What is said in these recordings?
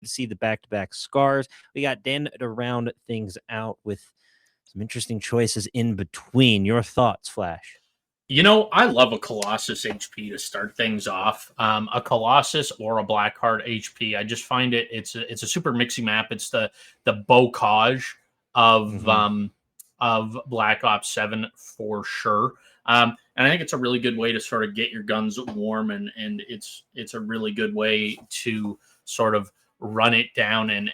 to see the back-to-back scars. We got Dan to round things out with some interesting choices in between. Your thoughts, Flash? I love a Colossus HP to start things off. A Colossus or a Blackheart HP. I just find it's a super mixy map. It's the bocage of Black Ops 7 for sure. And I think it's a really good way to sort of get your guns warm, and it's a really good way to sort of run it down and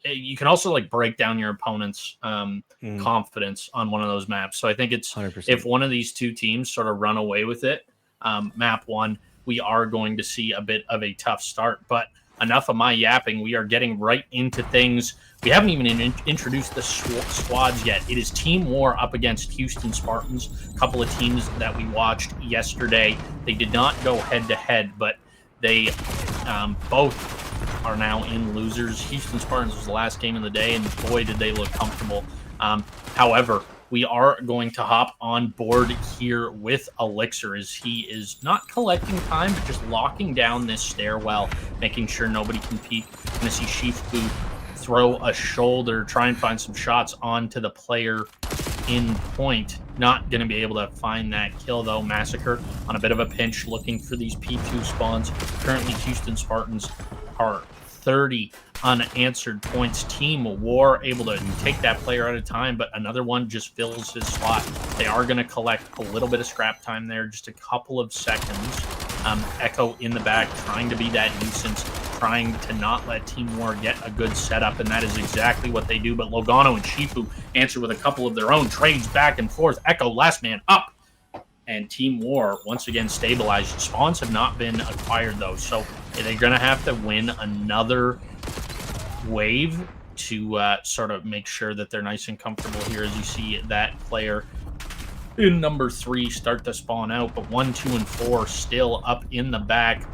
you can also like break down your opponent's confidence on one of those maps. So I think it's 100%. If one of these two teams sort of run away with it, map one, we are going to see a bit of a tough start. But enough of my yapping. We are getting right into things. We haven't even introduced the squads yet. It is Team WaR up against Houston Spartans, a couple of teams that we watched yesterday. They did not go head-to-head, but they both are now in losers. Houston Spartans was the last game of the day, and boy, did they look comfortable. However, we are going to hop on board here with Elixir, as he is not collecting time, but just locking down this stairwell, making sure nobody can peek. Going to see Shifu throw a shoulder, try and find some shots onto the player in point. Not going to be able to find that kill, though. Massacre on a bit of a pinch, looking for these P2 spawns. Currently, Houston Spartans are 30 unanswered points. Team WaR able to take that player at a time, but another one just fills his slot. They are going to collect a little bit of scrap time there, just a couple of seconds. Echo in the back, trying to be that nuisance, trying to not let Team WaR get a good setup, and that is exactly what they do. But Logano and Shifu answer with a couple of their own trades back and forth. Echo last man up, and Team WaR once again stabilized. Spawns have not been acquired, though, so they're going to have to win another wave to sort of make sure that they're nice and comfortable here, as you see that player in number 3 start to spawn out. But 1, 2, and 4 still up in the back.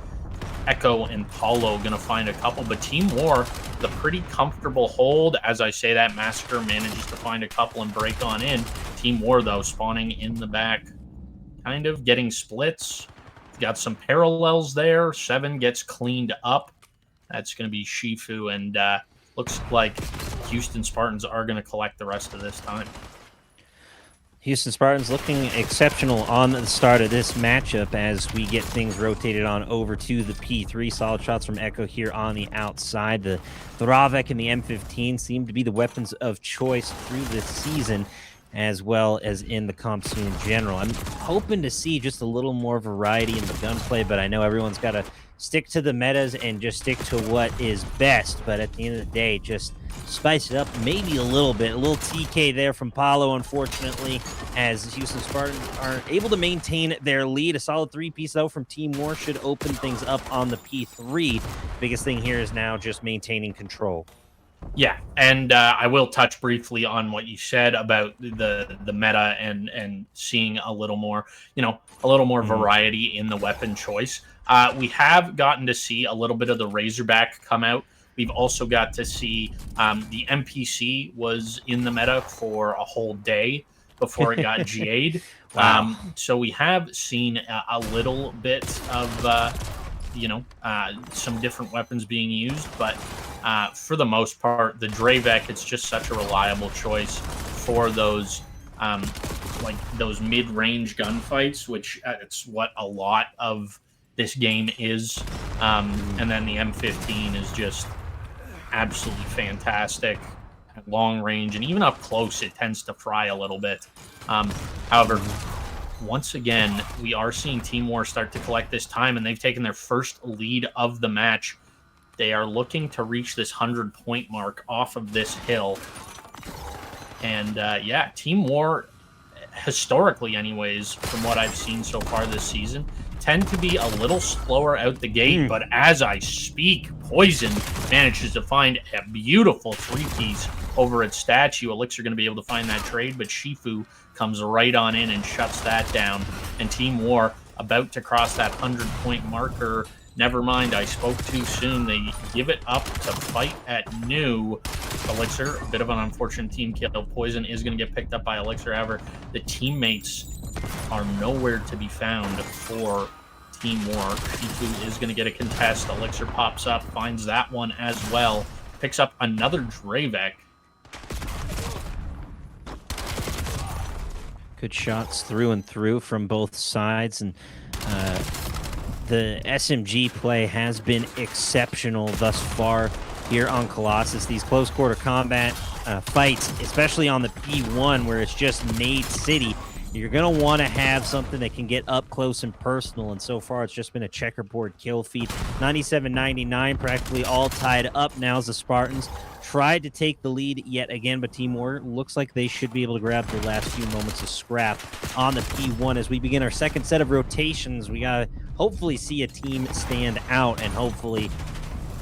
Echo and Paulo going to find a couple, but Team WaR, the pretty comfortable hold. As I say that, Massacre manages to find a couple and break on in. Team WaR, though, spawning in the back, kind of getting splits. Got some parallels there. 7 gets cleaned up. That's going to be Shifu, and looks like Houston Spartans are going to collect the rest of this time. Houston Spartans looking exceptional on the start of this matchup as we get things rotated on over to the P3. Solid shots from Echo here on the outside. The Thravek and the M15 seem to be the weapons of choice through this season, as well as in the comp scene in general. I'm hoping to see just a little more variety in the gunplay, but I know everyone's got to stick to the metas and just stick to what is best. But at the end of the day, just spice it up maybe a little bit. A little TK there from Paulo, unfortunately, as Houston Spartans are able to maintain their lead. A solid 3-piece, though, from Team WaR should open things up on the P3. Biggest thing here is now just maintaining control. Yeah, and I will touch briefly on what you said about the meta and seeing a little more, variety in the weapon choice. We have gotten to see a little bit of the Razorback come out. We've also got to see the NPC was in the meta for a whole day before it got GA'd. Wow. So we have seen a little bit of, some different weapons being used, but for the most part, the Dravek, it's just such a reliable choice for those those mid-range gunfights, which it's what a lot of this game is. And then the M15 is just absolutely fantastic at long range, and even up close, it tends to fry a little bit. However, once again, we are seeing Team WaR start to collect this time, and they've taken their first lead of the match. They are looking to reach this 100-point mark off of this hill. And, Team WaR, historically anyways, from what I've seen so far this season, tend to be a little slower out the gate. But as I speak, Poison manages to find a beautiful 3-piece over its statue. Elixir going to be able to find that trade, but Shifu comes right on in and shuts that down. And Team WaR about to cross that 100-point marker. Never mind, I spoke too soon. They give it up to fight at new. Elixir, a bit of an unfortunate team kill. Poison is going to get picked up by Elixir. However, the teammates are nowhere to be found for Team War. Shifu is going to get a contest. Elixir pops up, finds that one as well. Picks up another Dravek. Good shots through and through from both sides, and the SMG play has been exceptional thus far here on Colossus. These close quarter combat fights, especially on the P1 where it's just Nade City, you're going to want to have something that can get up close and personal, and so far it's just been a checkerboard kill feed. 97-99, practically all tied up now as the Spartans tried to take the lead yet again, but Team War looks like they should be able to grab the last few moments of scrap on the P1. As we begin our second set of rotations, we got to hopefully see a team stand out and hopefully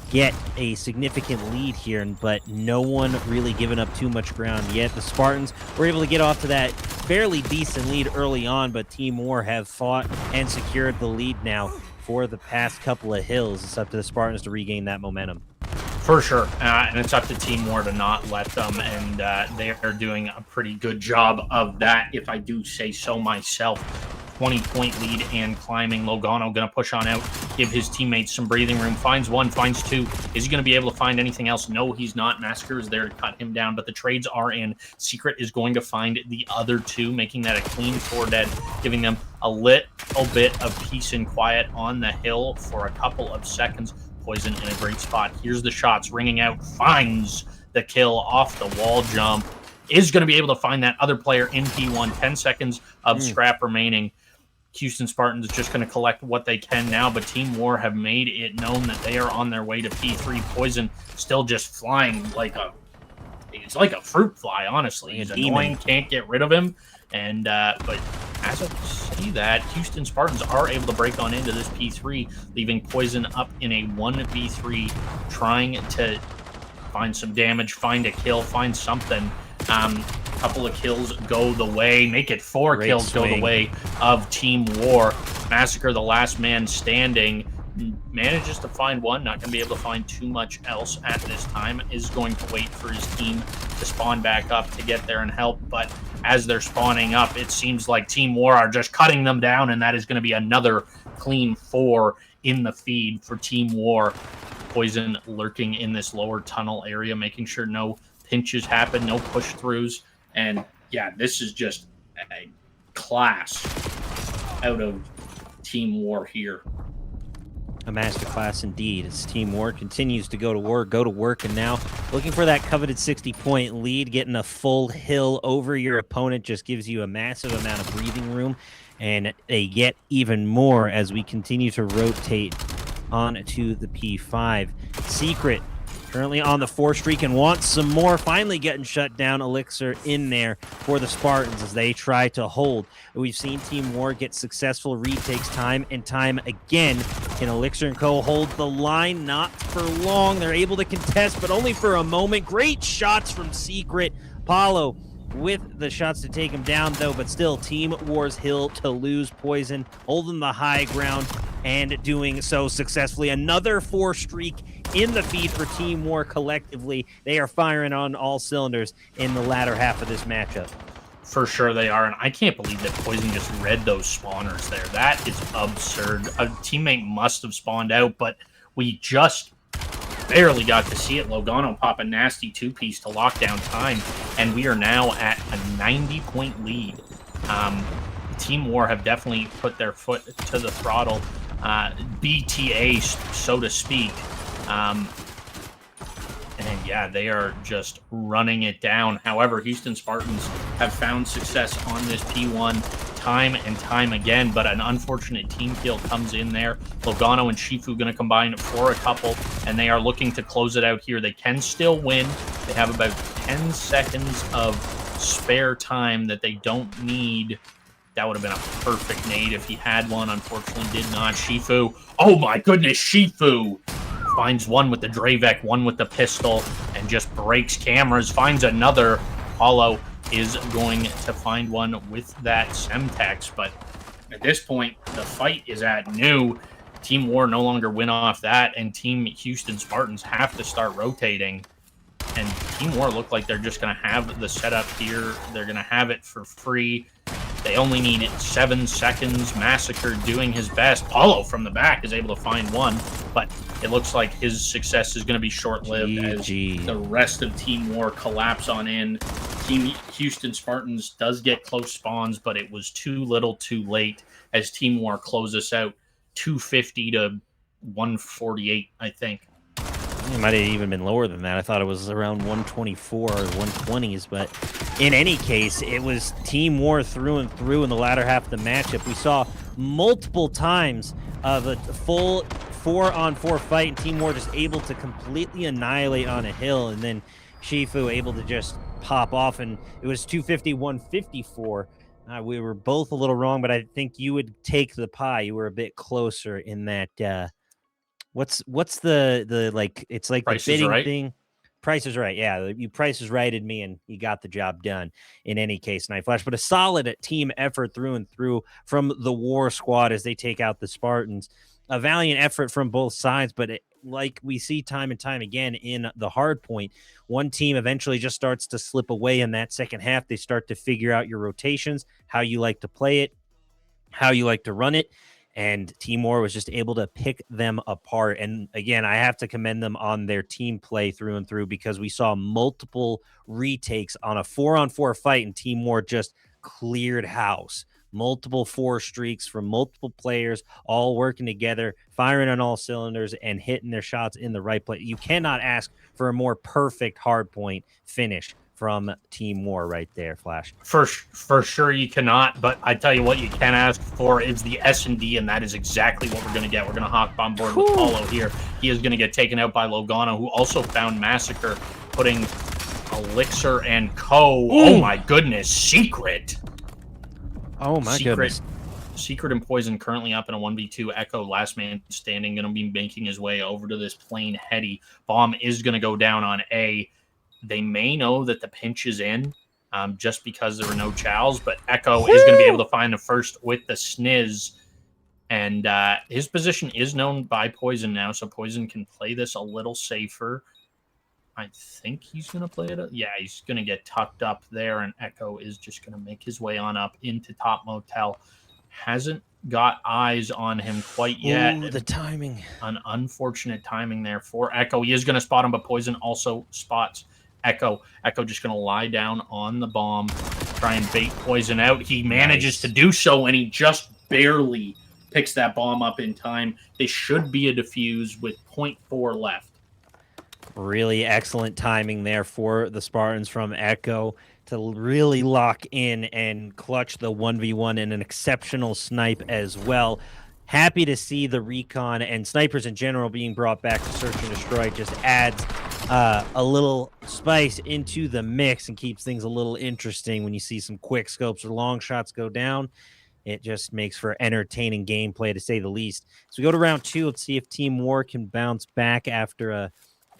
get a significant lead here, but no one really giving up too much ground yet. The Spartans were able to get off to that fairly decent lead early on, but Team War have fought and secured the lead now for the past couple of hills. It's up to the Spartans to regain that momentum. For sure, and it's up to Team War to not let them, and they are doing a pretty good job of that, if I do say so myself. 20-point lead and climbing. Logano going to push on out, give his teammates some breathing room. Finds one, finds two. Is he going to be able to find anything else? No, he's not. Massacre is there to cut him down, but the trades are in. Secret is going to find the other two, making that a clean 4 dead, giving them a little bit of peace and quiet on the hill for a couple of seconds. Poison in a great spot. Here's the shots ringing out. Finds the kill off the wall jump. Is going to be able to find that other player in P1. 10 seconds of scrap remaining. Houston Spartans is just going to collect what they can now, but Team War have made it known that they are on their way to P3. Poison still just flying like it's like a fruit fly, honestly. He's annoying, can't get rid of him. And but as I say that, Houston Spartans are able to break on into this P3, leaving Poison up in a 1v3, trying to find some damage, find a kill, find something. Couple of kills go the way, make it 4 Great kills swing. go the way of Team War. Massacre, the last man standing, manages to find one, not going to be able to find too much else at this time, is going to wait for his team to spawn back up to get there and help, but as they're spawning up, it seems like Team War are just cutting them down, and that is going to be another clean 4 in the feed for Team War. Poison lurking in this lower tunnel area, making sure no pinches happen, no push-throughs, and yeah, this is just a class out of Team War here. A masterclass indeed, as Team War continues to go to work, and now looking for that coveted 60-point lead. Getting a full hill over your opponent just gives you a massive amount of breathing room, and they get even more as we continue to rotate on to the P5. Secret currently on the 4 streak and wants some more. Finally getting shut down. Elixir in there for the Spartans as they try to hold. We've seen Team War get successful retakes time and time again. Can Elixir and Co. hold the line? Not for long. They're able to contest, but only for a moment. Great shots from Secret. Paulo with the shots to take him down, though, but still Team War's hill to lose. Poison holding the high ground and doing so successfully. Another 4 streak in the feed for Team War collectively. They are firing on all cylinders in the latter half of this matchup. For sure they are, and I can't believe that Poison just read those spawners there. That is absurd. A teammate must have spawned out, but we just barely got to see it. Logano pop a nasty 2-piece to lock down time, and we are now at a 90-point lead. Team War have definitely put their foot to the throttle, BTA, so to speak. And yeah, they are just running it down. However, Houston Spartans have found success on this P1 time and time again, but an unfortunate team kill comes in there. Logano and Shifu going to combine for a couple, and they are looking to close it out here. They can still win. They have about 10 seconds of spare time that they don't need. That would have been a perfect nade if he had one. Unfortunately, did not. Shifu. Oh my goodness, Shifu finds one with the Dravek, one with the pistol, and just breaks cameras. Finds another. Paulo is going to find one with that Semtex, but at this point, the fight is at new. Team War no longer win off that, and Team Houston Spartans have to start rotating. And Team War look like they're just going to have the setup here. They're going to have it for free. They only need 7 seconds. Massacre doing his best. Paulo from the back is able to find one, but it looks like his success is going to be short-lived as the rest of Team WaR collapse on in. Team Houston Spartans does get close spawns, but it was too little too late as Team WaR closes out 250 to 148, I think. It might have even been lower than that. I thought it was around 124 or 120s, but in any case, it was Team WaR through and through in the latter half of the matchup. We saw multiple times of a full 4-on-4 fight, and Team WaR just able to completely annihilate on a hill, and then Shifu able to just pop off, and it was 250, 154. We were both a little wrong, but I think you would take the pie. You were a bit closer in that. What's the like? It's like Price the bidding right thing. Price is right. Yeah, you Price is righted me, and you got the job done. In any case, Night Flash, but a solid team effort through and through from the WaR squad as they take out the Spartans. A valiant effort from both sides, but like we see time and time again in the hard point, one team eventually just starts to slip away in that second half. They start to figure out your rotations, how you like to play it, how you like to run it. And Team WaR was just able to pick them apart. And again, I have to commend them on their team play through and through, because we saw multiple retakes on a 4-on-4 fight, and Team WaR just cleared house. Multiple 4 streaks from multiple players, all working together, firing on all cylinders, and hitting their shots in the right place. You cannot ask for a more perfect hardpoint finish from Team WaR right there, Flash. For sure you cannot, but I tell you what you can ask for is the S&D, and that is exactly what we're going to get. We're going to hop on board with Paulo here. He is going to get taken out by Logano, who also found Massacre, putting Elixir and Co. Oh my goodness, Secret. Oh my goodness. Secret and Poison currently up in a 1v2. Echo, last man standing, going to be making his way over to this plane heady. Bomb is going to go down on A. They may know that the pinch is in just because there were no chows, but Echo is going to be able to find the first with the sniz. And his position is known by Poison now, so Poison can play this a little safer. I think he's going to play it. Yeah, he's going to get tucked up there, and Echo is just going to make his way on up into top motel. Hasn't got eyes on him quite yet. Ooh, the timing. An unfortunate timing there for Echo. He is going to spot him, but Poison also spots Echo. Echo just going to lie down on the bomb, try and bait Poison out. He manages to do so, and he just barely picks that bomb up in time. They should be a defuse with 0.4 left. Really excellent timing there for the Spartans from Echo to really lock in and clutch the 1v1, and an exceptional snipe as well. Happy to see the recon and snipers in general being brought back to search and destroy. Just adds a little spice into the mix and keeps things a little interesting when you see some quick scopes or long shots go down. It just makes for entertaining gameplay, to say the least. So we go to round 2. Let's see if Team WaR can bounce back after a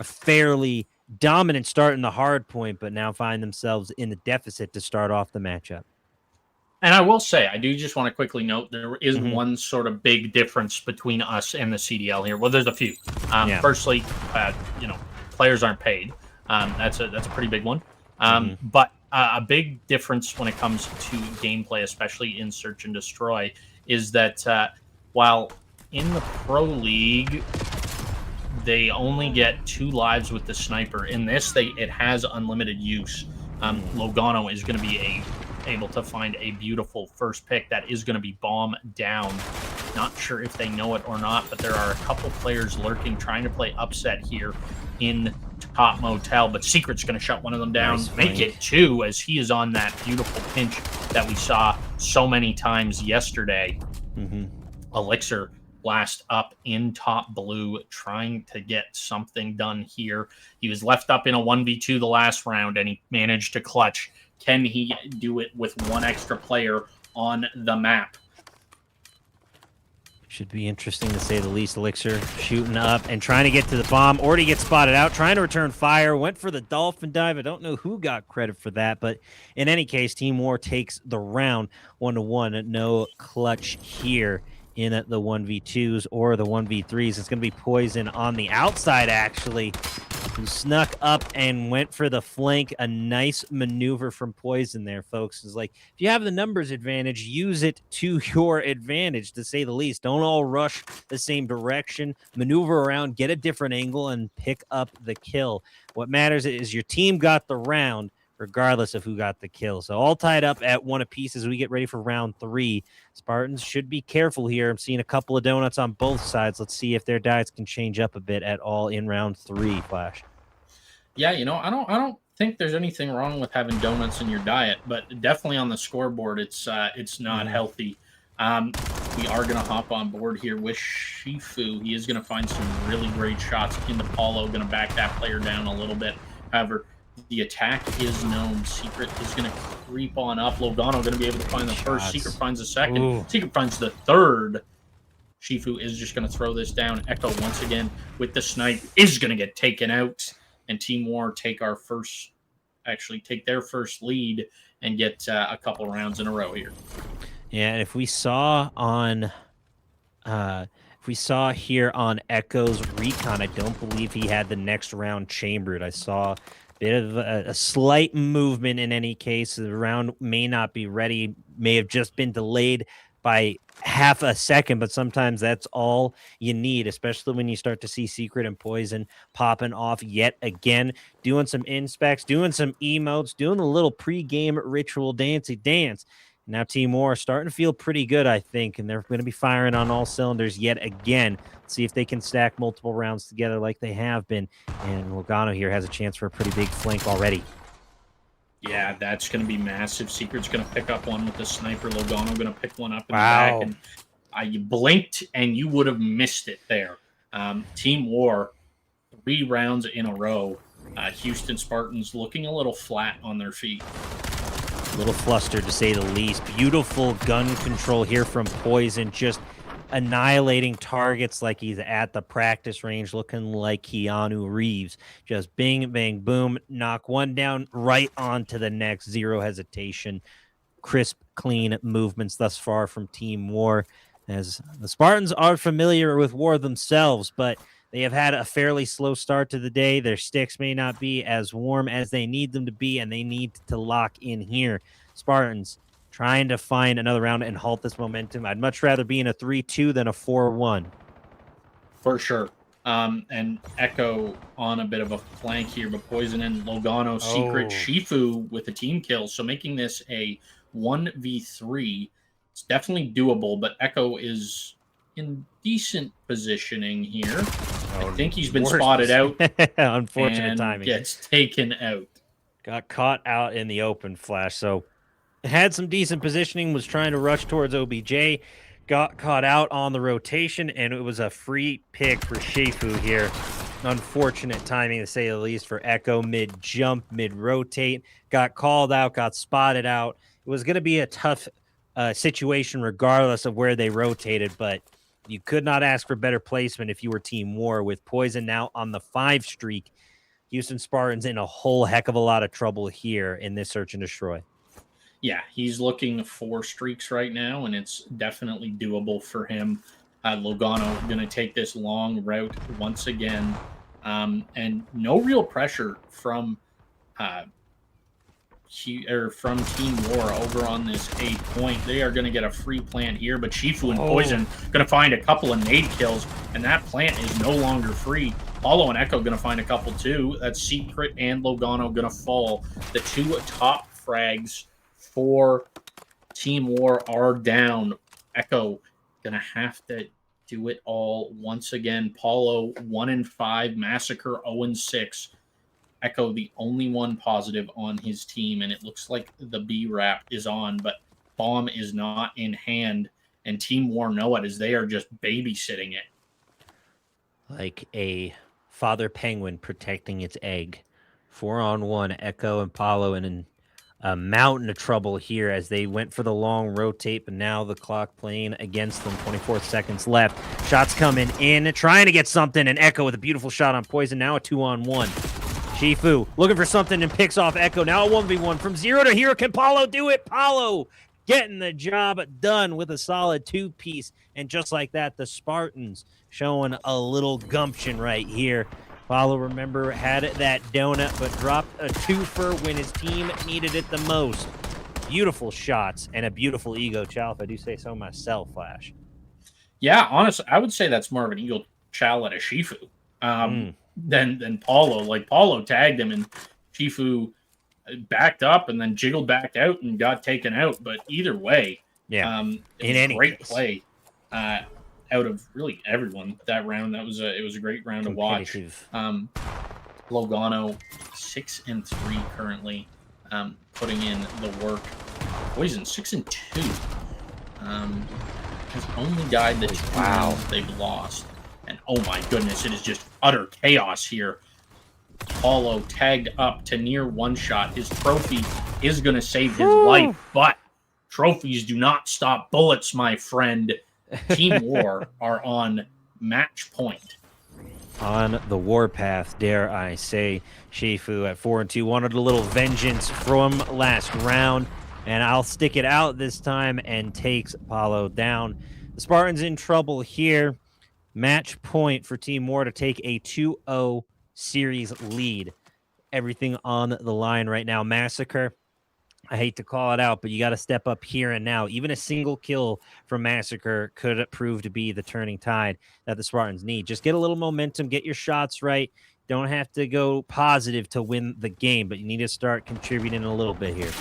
fairly dominant start in the hard point, but now find themselves in the deficit to start off the matchup. And I will say, I do just want to quickly note, there is one sort of big difference between us and the CDL here. Well, there's a few. Firstly, players aren't paid. That's a pretty big one. But a big difference when it comes to gameplay, especially in Search and Destroy, is that while in the Pro League, they only get 2 lives with the sniper. In this, it has unlimited use. Logano is going to be able to find a beautiful first pick that is going to be bomb down. Not sure if they know it or not, but there are a couple players lurking, trying to play upset here in top motel, but Secret's going to shut one of them down. Make it 2, as he is on that beautiful pinch that we saw so many times yesterday. Elixir blast up in top blue, trying to get something done here. He was left up in a 1v2 the last round, and he managed to clutch. Can he do it with one extra player on the map? Should be interesting, to say the least. Elixir shooting up and trying to get to the bomb. Already gets spotted out, trying to return fire. Went for the dolphin dive. I don't know who got credit for that, but in any case, Team WaR takes the round 1-1. No clutch here in the 1v2s or the 1v3s. It's going to be Poison on the outside, actually. who snuck up and went for the flank. A nice maneuver from Poison there, folks. Is like, if you have the numbers advantage, use it to your advantage, to say the least. Don't all rush the same direction. Maneuver around, get a different angle, and pick up the kill. What matters is your team got the round, regardless of who got the kill. So all tied up at 1 apiece as we get ready for round 3. Spartans should be careful here. I'm seeing a couple of donuts on both sides. Let's see if their diets can change up a bit at all in round 3, Flash. Yeah, I don't think there's anything wrong with having donuts in your diet, but definitely on the scoreboard, it's not healthy. We are going to hop on board here with Shifu. He is going to find some really great shots into Paulo, going to back that player down a little bit. However, the attack is known. Secret is going to creep on up. Logano going to be able to find the first. Secret finds the second. Ooh. Secret finds the third. Shifu is just going to throw this down. Echo once again with the snipe is going to get taken out. And Team WaR take their first lead and get a couple rounds in a row here. Yeah, and if we saw here on Echo's recon, I don't believe he had the next round chambered. I saw a bit of a slight movement in any case. The round may not be ready, may have just been delayed by half a second, but sometimes that's all you need, especially when you start to see Secret and Poison popping off yet again, doing some inspects, doing some emotes, doing a little pre-game ritual dancey dance. Now Team WaR starting to feel pretty good, I think, and they're going to be firing on all cylinders yet again. Let's see if they can stack multiple rounds together like they have been. And Logano here has a chance for a pretty big flank already. Yeah, that's going to be massive. Secret's going to pick up one with the sniper. Logano going to pick one up in the back. And you blinked, and you would have missed it there. Team WaR, 3 rounds in a row. Houston Spartans looking a little flat on their feet. A little flustered, to say the least. Beautiful gun control here from Poison, just annihilating targets like he's at the practice range, looking like Keanu Reeves. Just bing, bang, boom, knock one down, right on to the next. Zero hesitation. Crisp, clean movements thus far from Team WaR, as the Spartans are familiar with WaR themselves, but they have had a fairly slow start to the day. Their sticks may not be as warm as they need them to be, and they need to lock in here. Spartans trying to find another round and halt this momentum. I'd much rather be in a 3-2 than a 4-1. For sure. And Echo on a bit of a flank here, but Poison and Logano, Secret, Shifu with the team kills. So making this a 1v3. It's definitely doable, but Echo is in decent positioning here. I think he's been spotted out. Unfortunate timing. Gets taken out. Got caught out in the open, Flash. So had some decent positioning, was trying to rush towards OBJ, got caught out on the rotation, and it was a free pick for Shifu here. Unfortunate timing, to say the least, for Echo. Mid-jump, mid-rotate. Got called out, got spotted out. It was going to be a tough situation regardless of where they rotated, but you could not ask for better placement if you were Team WaR. With Poison now on the 5 streak, Houston Spartans in a whole heck of a lot of trouble here in this search and destroy. Yeah, he's looking 4 streaks right now, and it's definitely doable for him. Logano going to take this long route once again, and no real pressure from Team WaR over on this A point. They are going to get a free plant here, but Shifu and Poison going to find a couple of nade kills, and that plant is no longer free. Paulo and Echo going to find a couple too. That's Secret and Logano going to fall. The 2 top frags for Team WaR are down. Echo going to have to do it all once again. Paulo 1-5, Massacre 0-6. Echo the only one positive on his team, and it looks like the B wrap is on, but bomb is not in hand, and Team WaR know it as they are just babysitting it. Like a father penguin protecting its egg. 4-on-1, Echo and Paulo in a mountain of trouble here as they went for the long rotate, but now the clock playing against them. 24 seconds left. Shots coming in, trying to get something, and Echo with a beautiful shot on Poison. Now a 2-on-1. Shifu looking for something and picks off Echo. Now a 1v1 from 0 to hero. Can Paulo do it? Paulo getting the job done with a solid 2-piece. And just like that, the Spartans showing a little gumption right here. Paulo, remember, had that donut, but dropped a twofer when his team needed it the most. Beautiful shots and a beautiful ego chow, if I do say so myself, Flash. Yeah, honestly, I would say that's more of an Eagle Chow at a Shifu than Paulo. Like Paulo tagged him and Shifu backed up and then jiggled back out and got taken out. But either way, Yeah. it In was any great case, play out of really everyone that round. It was a great round to watch. competitive. Logano 6-3 currently, putting in the work. Poison 6-2. Has only died the two rounds they've lost. And oh my goodness, it is just utter chaos here. Paulo tagged up to near one shot. His trophy is going to save his life, but trophies do not stop bullets, my friend. Team WaR are on match point. On the warpath, dare I say. Shifu at 4-2 wanted a little vengeance from last round, and I'll stick it out this time and takes Paulo down. The Spartans in trouble here. Match point for Team WaR to take a 2-0 series lead. Everything on the line right now. Massacre, I hate to call it out, but you got to step up here and now. Even a single kill from Massacre could prove to be the turning tide that the Spartans need. Just get a little momentum, get your shots right. Don't have to go positive to win the game, but you need to start contributing a little bit here.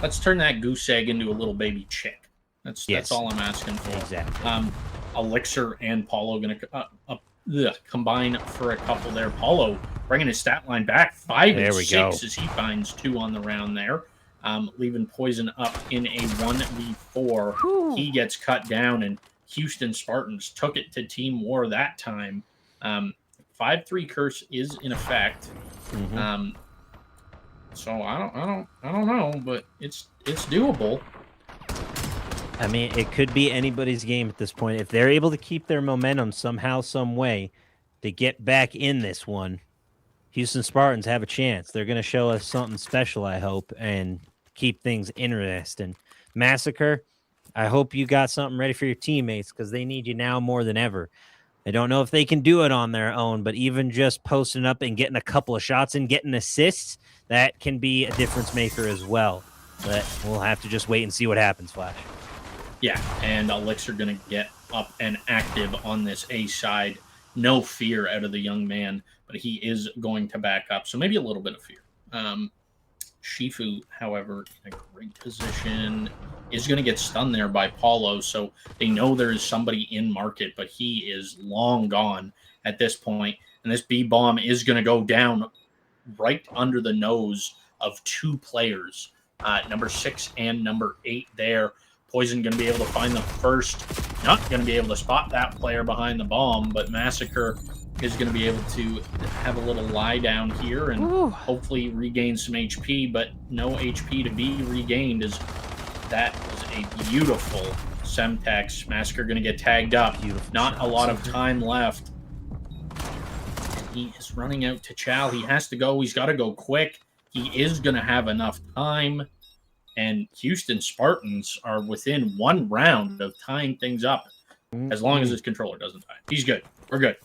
Let's turn that goose egg into a little baby chick. That's all I'm asking for. Exactly. Elixir and Paulo going to combine for a couple there. Paulo bringing his stat line back 5 and 6 as he finds 2 on the round there. Leaving Poison up in a 1v4. Whew. He gets cut down, and Houston Spartans took it to Team WaR that time. 5-3 curse is in effect. So I don't know, but it's doable. I mean, it could be anybody's game at this point. If they're able to keep their momentum somehow, some way, to get back in this one, Houston Spartans have a chance. They're going to show us something special, I hope, and keep things interesting. Massacre, I hope you got something ready for your teammates because they need you now more than ever. I don't know if they can do it on their own, but even just posting up and getting a couple of shots and getting assists, that can be a difference maker as well. But we'll have to just wait and see what happens, Flash. Yeah, and Elixir going to get up and active on this A side. No fear out of the young man, but he is going to back up. So maybe a little bit of fear. Shifu, however, in a great position, is going to get stunned there by Paulo. So they know there is somebody in market, but he is long gone at this point. And this B bomb is going to go down right under the nose of 2 players, number 6 and number 8 there. Poison going to be able to find the first, not going to be able to spot that player behind the bomb, but Massacre is going to be able to have a little lie down here and hopefully regain some HP, but no HP to be regained. That was a beautiful Semtex. Massacre going to get tagged up. Not a lot of time left. He is running out to Chow. He has to go. He's got to go quick. He is going to have enough time. And Houston Spartans are within 1 round of tying things up as long as his controller doesn't die. He's good. We're good.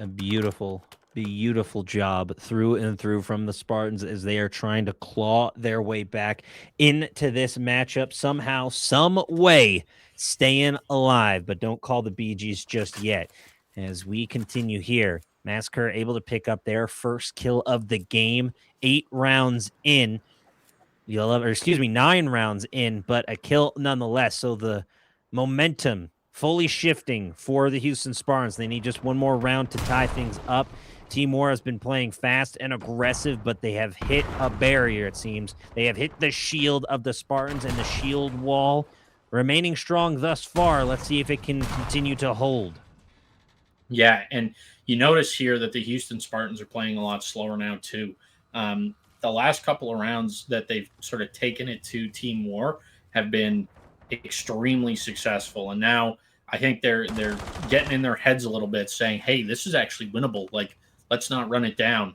A beautiful, beautiful job through and through from the Spartans as they are trying to claw their way back into this matchup somehow, some way, staying alive. But don't call the BGs just yet. As we continue here, Massacre able to pick up their first kill of the game, 8 rounds in. 9 rounds in, but a kill nonetheless. So the momentum fully shifting for the Houston Spartans. They need just one more round to tie things up. Team WaR has been playing fast and aggressive, but they have hit a barrier, it seems. They have hit the shield of the Spartans and the shield wall. Remaining strong thus far. Let's see if it can continue to hold. Yeah, and you notice here that the Houston Spartans are playing a lot slower now, too. The last couple of rounds that they've sort of taken it to Team WaR have been extremely successful. And now I think they're getting in their heads a little bit saying, hey, this is actually winnable. Like, let's not run it down.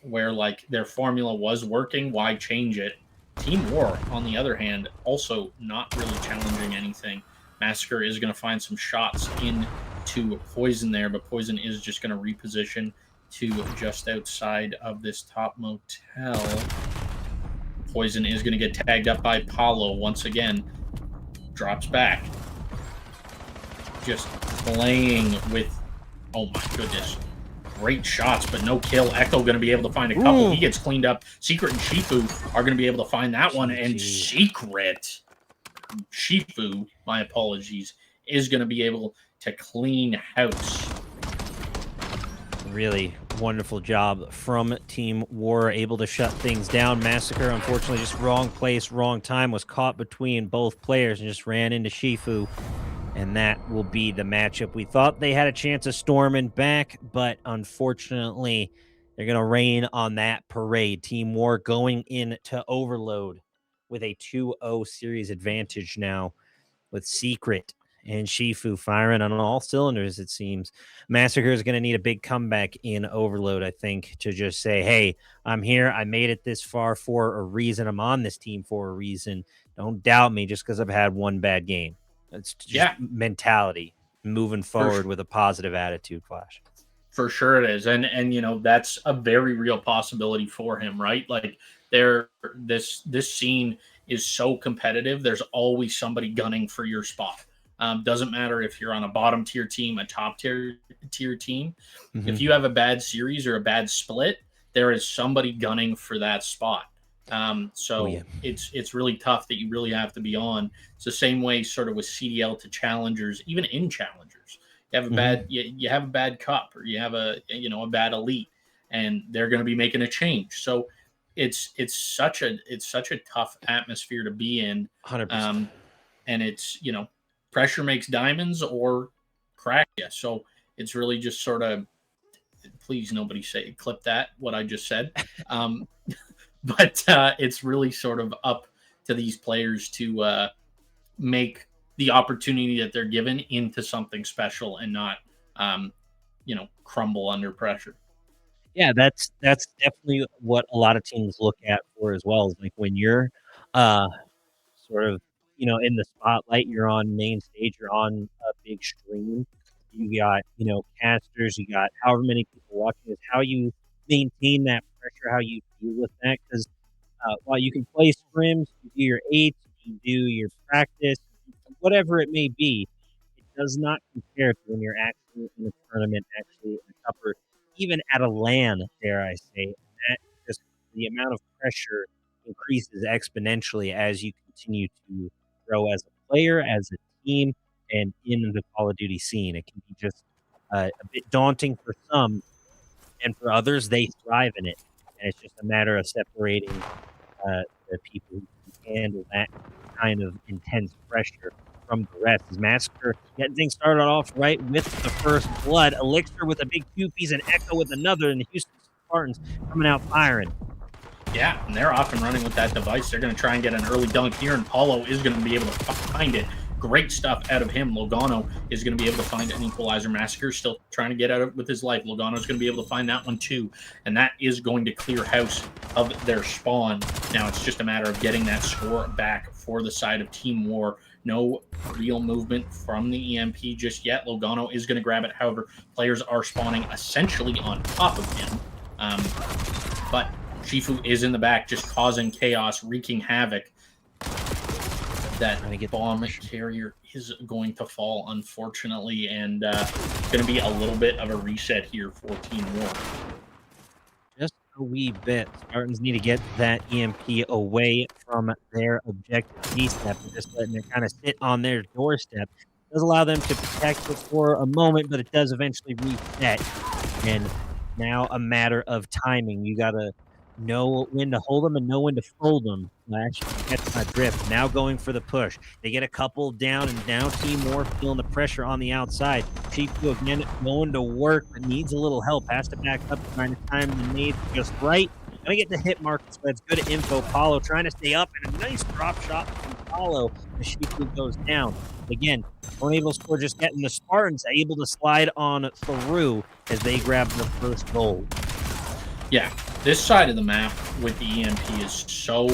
Where, like, their formula was working, why change it? Team WaR, on the other hand, also not really challenging anything. Massacre is going to find some shots in to Poison there, but Poison is just going to reposition to just outside of this top motel. Poison is going to get tagged up by Paulo once again. Drops back. Just playing with... Oh my goodness. Great shots, but no kill. Echo going to be able to find a couple. Ooh. He gets cleaned up. Secret and Shifu are going to be able to find that one. And Secret, Shifu, my apologies, is going to be able to clean house. Really wonderful job from Team WaR, able to shut things down. Massacre, unfortunately, just wrong place, wrong time, was caught between both players and just ran into Shifu. And that will be the matchup. We thought they had a chance of storming back, but unfortunately, they're going to rain on that parade. Team WaR going into overload with a 2-0 series advantage now, with Secret and Shifu firing on all cylinders, it seems. Massacre is going to need a big comeback in overload, I think, to just say, hey, I'm here. I made it this far for a reason. I'm on this team for a reason. Don't doubt me just because I've had one bad game. It's just mentality, moving forward with a positive attitude, Flash. For sure it is. And you know, that's a very real possibility for him, right? Like this scene is so competitive. There's always somebody gunning for your spot. Doesn't matter if you're on a bottom tier team, a top tier team. Mm-hmm. If you have a bad series or a bad split, there is somebody gunning for that spot. It's really tough that you really have to be on. It's the same way sort of with CDL to challengers, even in challengers. You have a bad you have a bad cup, or you have a bad elite, and they're going to be making a change. So it's such a tough atmosphere to be in. 100%. And it's, pressure makes diamonds or crack you. So it's really just sort of, please nobody say clip that what I just said. But it's really sort of up to these players to make the opportunity that they're given into something special and not, crumble under pressure. Yeah, that's definitely what a lot of teams look at for as well. Is like when you're sort of, in the spotlight, you're on main stage, you're on a big stream. You got, casters, you got however many people watching. Is how you maintain that pressure, how you deal with that. Because while you can play scrims, you do your eights, you do your practice, whatever it may be, it does not compare to when you're actually in a tournament, actually in a cup, or even at a LAN, dare I say. That just the amount of pressure increases exponentially as you continue to grow as a player, as a team, and in the Call of Duty scene. It can be just a bit daunting for some, and for others, they thrive in it. And it's just a matter of separating the people who can handle that kind of intense pressure from the rest. As Massacre getting things started off right with the first blood. Elixir with a big two-piece and Echo with another, and the Houston Spartans coming out firing. Yeah, and they're off and running with that device. They're going to try and get an early dunk here, and Paulo is going to be able to find it. Great stuff out of him. Logano is going to be able to find an equalizer. Massacre still trying to get out of it with his life. Logano is going to be able to find that one too, and that is going to clear house of their spawn. Now it's just a matter of getting that score back for the side of Team WaR. No real movement from the EMP just yet. Logano is going to grab it. However, players are spawning essentially on top of him, but Shifu is in the back, just causing chaos, wreaking havoc. That bomb carrier is going to fall, unfortunately, and going to be a little bit of a reset here for Team WaR. Just a wee bit. Spartans need to get that EMP away from their objective D-step, and just letting it kind of sit on their doorstep. It does allow them to protect it for a moment, but it does eventually reset. And now a matter of timing. You got to know when to hold them and know when to fold them. That's my drift. Now going for the push. They get a couple down, and now Team WaR feeling the pressure on the outside. Shifu again going to work, but needs a little help. Has to back up, trying to time the nades just right. Gonna get the hit mark, so that's good info. Paulo trying to stay up, and a nice drop shot from Paulo as Shifu goes down. Again, unable to score, just getting the Spartans able to slide on through as they grab the first goal. Yeah, this side of the map with the EMP is so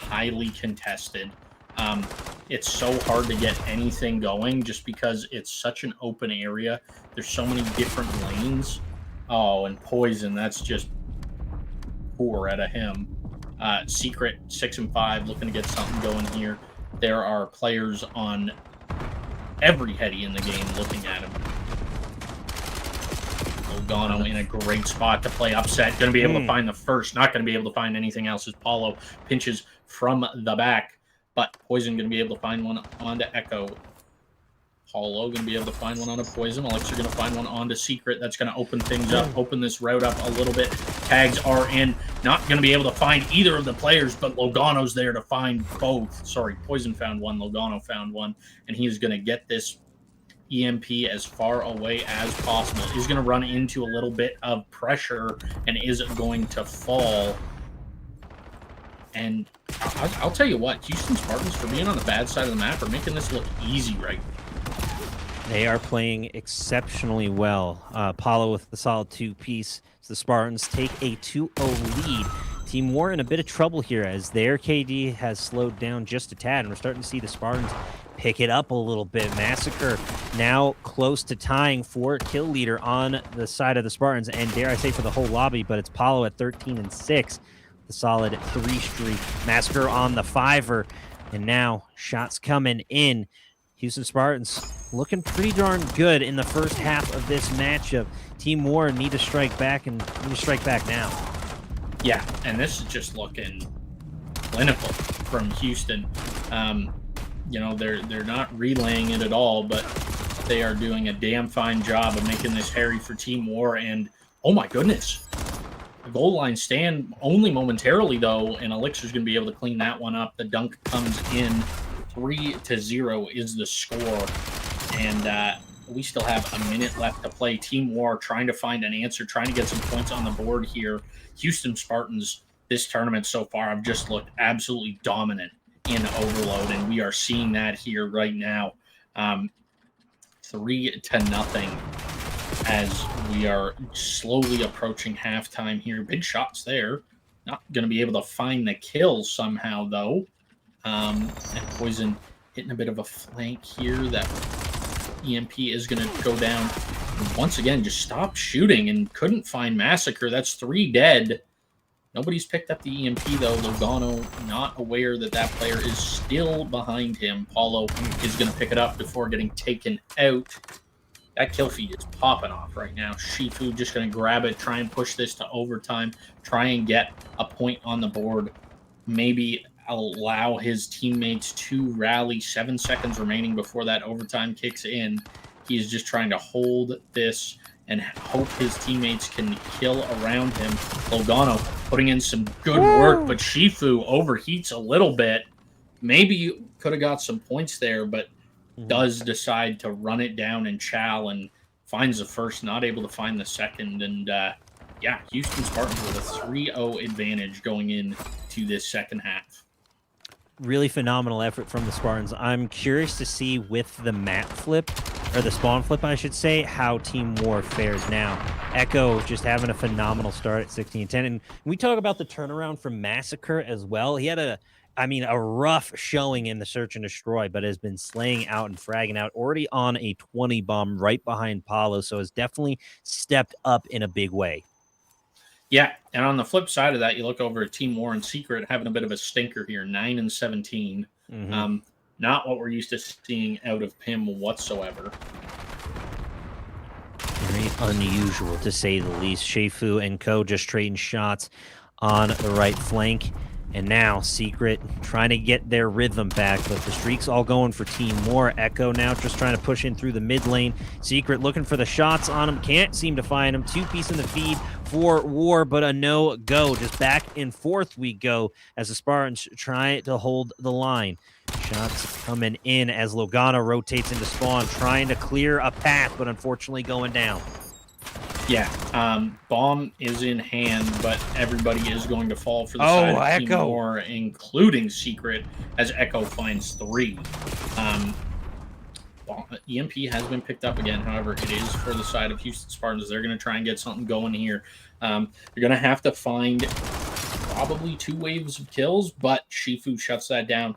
highly contested. it's so hard to get anything going just because it's such an open area. There's so many different lanes. Oh, and Poison, that's just poor out of him. Secret 6 and 5 looking to get something going here. There are players on every heady in the game looking at him. Logano in a great spot to play upset. Going to be able to find the first. Not going to be able to find anything else as Paulo pinches from the back. But Poison going to be able to find one onto Echo. Paulo going to be able to find one onto Poison. Elixir going to find one onto Secret. That's going to open things up, open this route up a little bit. Tags are in. Not going to be able to find either of the players, but Logano's there to find both. Sorry, Poison found one. Logano found one. And he is going to get this EMP as far away as possible. He's going to run into a little bit of pressure and is going to fall. And I'll tell you what, Houston Spartans, for being on the bad side of the map, are making this look easy right now. They are playing exceptionally well. Paulo with the solid 2-piece. So the Spartans take a 2-0 lead. Team WaR in a bit of trouble here as their KD has slowed down just a tad, and we're starting to see the Spartans pick it up a little bit. Massacre now close to tying for kill leader on the side of the Spartans, and dare I say for the whole lobby, but it's Paulo at 13 and 6. The solid 3 streak. Massacre on the 5-er, and now shots coming in. Houston Spartans looking pretty darn good in the first half of this matchup. Team WaR need to strike back, and need to strike back now. Yeah, and this is just looking clinical from Houston. You know, they're not relaying it at all, but they are doing a damn fine job of making this hairy for Team WaR. And oh my goodness, the goal line stand only momentarily though, and Elixir's going to be able to clean that one up. The dunk comes in. 3-0 is the score, and we still have a minute left to play. Team WaR trying to find an answer, trying to get some points on the board here. Houston Spartans this tournament so far have just looked absolutely dominant in Overload, and we are seeing that here right now. 3-0 as we are slowly approaching halftime here. Big shots there. Not going to be able to find the kill somehow, though. And Poison hitting a bit of a flank here. That EMP is going to go down. And once again, just stopped shooting and couldn't find Massacre. That's 3 dead. Nobody's picked up the EMP, though. Logano not aware that that player is still behind him. Paulo is going to pick it up before getting taken out. That kill feed is popping off right now. Shifu just going to grab it, try and push this to overtime, try and get a point on the board. Maybe allow his teammates to rally. 7 seconds remaining before that overtime kicks in. He is just trying to hold this and hope his teammates can kill around him. Logano putting in some good work, but Shifu overheats a little bit. Maybe could have got some points there, but does decide to run it down and chow and finds the first, not able to find the second. And yeah, Houston Spartans with a 3-0 advantage going into this second half. Really phenomenal effort from the Spartans. I'm curious to see with the map flip, or the spawn flip, I should say, how Team WaR fares now. Echo just having a phenomenal start at 16-10. And we talk about the turnaround from Massacre as well. He had a rough showing in the Search and Destroy, but has been slaying out and fragging out, already on a 20 bomb right behind Paulo, so has definitely stepped up in a big way. Yeah, and on the flip side of that, you look over at Team WaR and Secret having a bit of a stinker here, 9-17. Not what we're used to seeing out of Pim whatsoever. Very unusual, to say the least. Shifu and Co just trading shots on the right flank. And now Secret trying to get their rhythm back, but the streak's all going for Team WaR. Echo now just trying to push in through the mid lane. Secret looking for the shots on him. Can't seem to find him. 2-piece in the feed for WaR, but a no-go. Just back and forth we go as the Spartans try to hold the line. Shots coming in as Logano rotates into spawn, trying to clear a path, but unfortunately going down. Yeah, bomb is in hand, but everybody is going to fall for the side of Team WaR, including Secret, as Echo finds 3. EMP has been picked up again, however, it is for the side of Houston Spartans. They're going to try and get something going here. They're going to have to find probably 2 waves of kills, but Shifu shuts that down.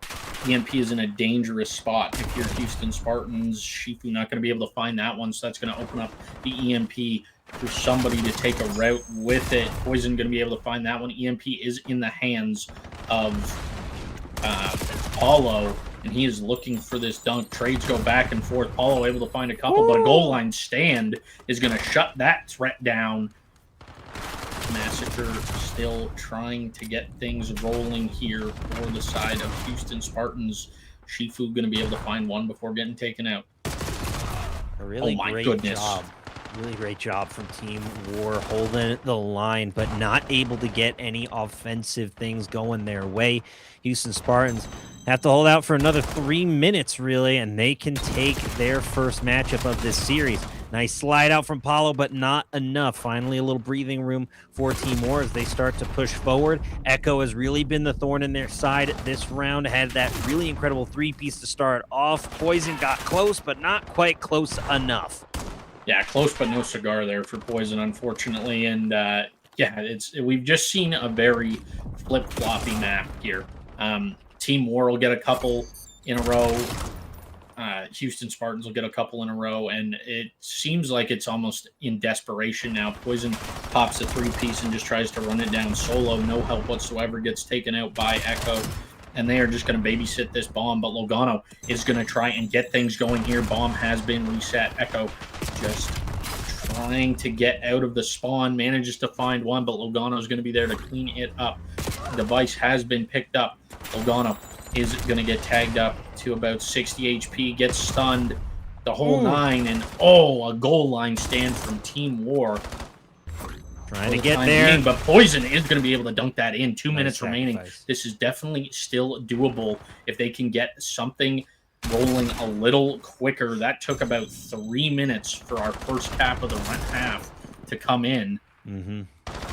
EMP is in a dangerous spot. If you're Houston Spartans, Shifu not going to be able to find that one, so that's going to open up the EMP for somebody to take a route with it. Poison going to be able to find that one. EMP is in the hands of Paulo, and he is looking for this dunk. Trades go back and forth. Paulo able to find a couple, but a goal line stand is going to shut that threat down. Massacre still trying to get things rolling here for the side of Houston Spartans. Shifu going to be able to find one before getting taken out. A really great job. Really great job from Team WaR holding the line, but not able to get any offensive things going their way. Houston Spartans have to hold out for another 3 minutes, really, and they can take their first matchup of this series. Nice slide out from Paulo, but not enough. Finally, a little breathing room for Team WaR as they start to push forward. Echo has really been the thorn in their side this round. Had that really incredible three-piece to start off. Poison got close, but not quite close enough. Yeah, close but no cigar there for Poison, unfortunately. And yeah, we've just seen a very flip-floppy map here. Team WaR will get a couple in a row. Houston Spartans will get a couple in a row, and it seems like it's almost in desperation now. Poison pops a three-piece and just tries to run it down solo. No help whatsoever. Gets taken out by Echo, and they are just going to babysit this bomb, but Logano is going to try and get things going here. Bomb has been reset. Echo just trying to get out of the spawn, manages to find one, but Logano is going to be there to clean it up. Device has been picked up. Logano is going to get tagged up to about 60 HP, gets stunned the whole nine, and a goal line stand from Team WaR. Trying to get there. Being, but Poison is going to be able to dunk that in. 2 minutes remaining. This is definitely still doable if they can get something rolling a little quicker. That took about 3 minutes for our first cap of the half to come in.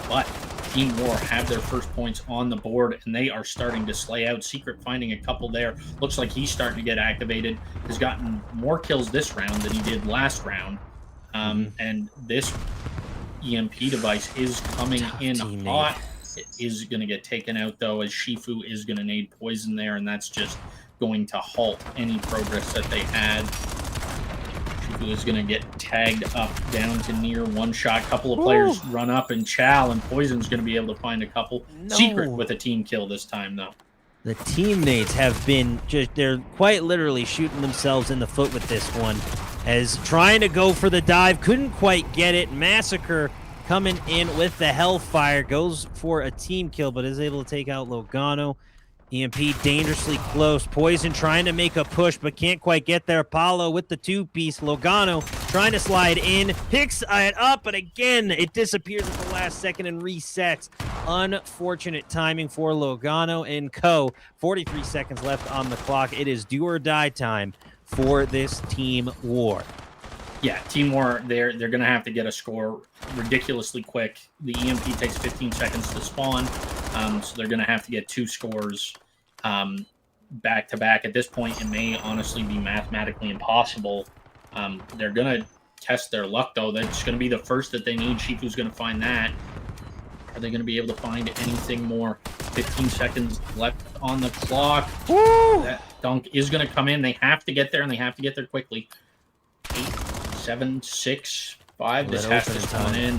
But Team WaR have their first points on the board, and they are starting to slay out. Secret finding a couple there. Looks like he's starting to get activated. Has gotten more kills this round than he did last round. And this EMP device is coming in hot. It is going to get taken out, though, as Shifu is going to nade Poison there, and that's just going to halt any progress that they had. Shifu is going to get tagged up down to near one shot. Couple of players run up and chow, and Poison's going to be able to find a couple. Secret with a team kill this time, though. The teammates have been they're quite literally shooting themselves in the foot with this one. As trying to go for the dive, couldn't quite get it. Massacre coming in with the Hellfire, goes for a team kill, but is able to take out Logano. EMP dangerously close. Poison trying to make a push, but can't quite get there. Paulo with the two-piece. Logano trying to slide in, picks it up, but again, it disappears at the last second and resets. Unfortunate timing for Logano and co. 43 seconds left on the clock. It is do or die time for this Team WaR. Yeah, Team WaR, they're going to have to get a score ridiculously quick. The EMP takes 15 seconds to spawn, so they're going to have to get 2 scores back-to-back. At this point, it may honestly be mathematically impossible. They're going to test their luck, though. That's going to be the first that they need. Shifu's going to find that. Are they going to be able to find anything more? 15 seconds left on the clock. Woo! That dunk is going to come in. They have to get there, and they have to get there quickly. 8, 7, 6, 5. This has to spawn in.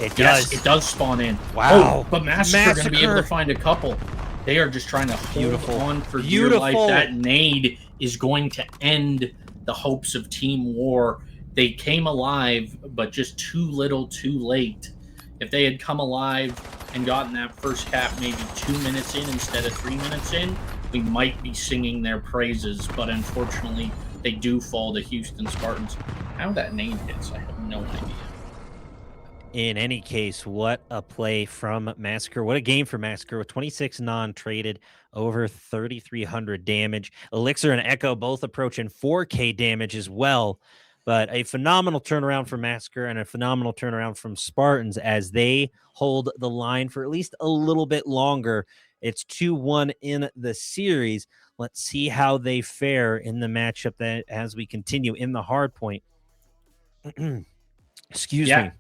It does. Yes, it does spawn in. Wow. But Massacre going to be able to find a couple. They are just trying to hold on for dear life. That nade is going to end the hopes of Team WaR. They came alive, but just too little, too late. If they had come alive and gotten that first cap maybe 2 minutes in instead of 3 minutes in, we might be singing their praises. But unfortunately, they do fall to Houston Spartans. How that nade hits, I have no idea. In any case, what a play from Massacre. What a game for Massacre with 26 non-traded, over 3,300 damage. Elixir and Echo both approaching 4K damage as well. But a phenomenal turnaround for Massacre and a phenomenal turnaround from Spartans as they hold the line for at least a little bit longer. It's 2-1 in the series. Let's see how they fare in the matchup that as we continue in the hard point. Excuse me.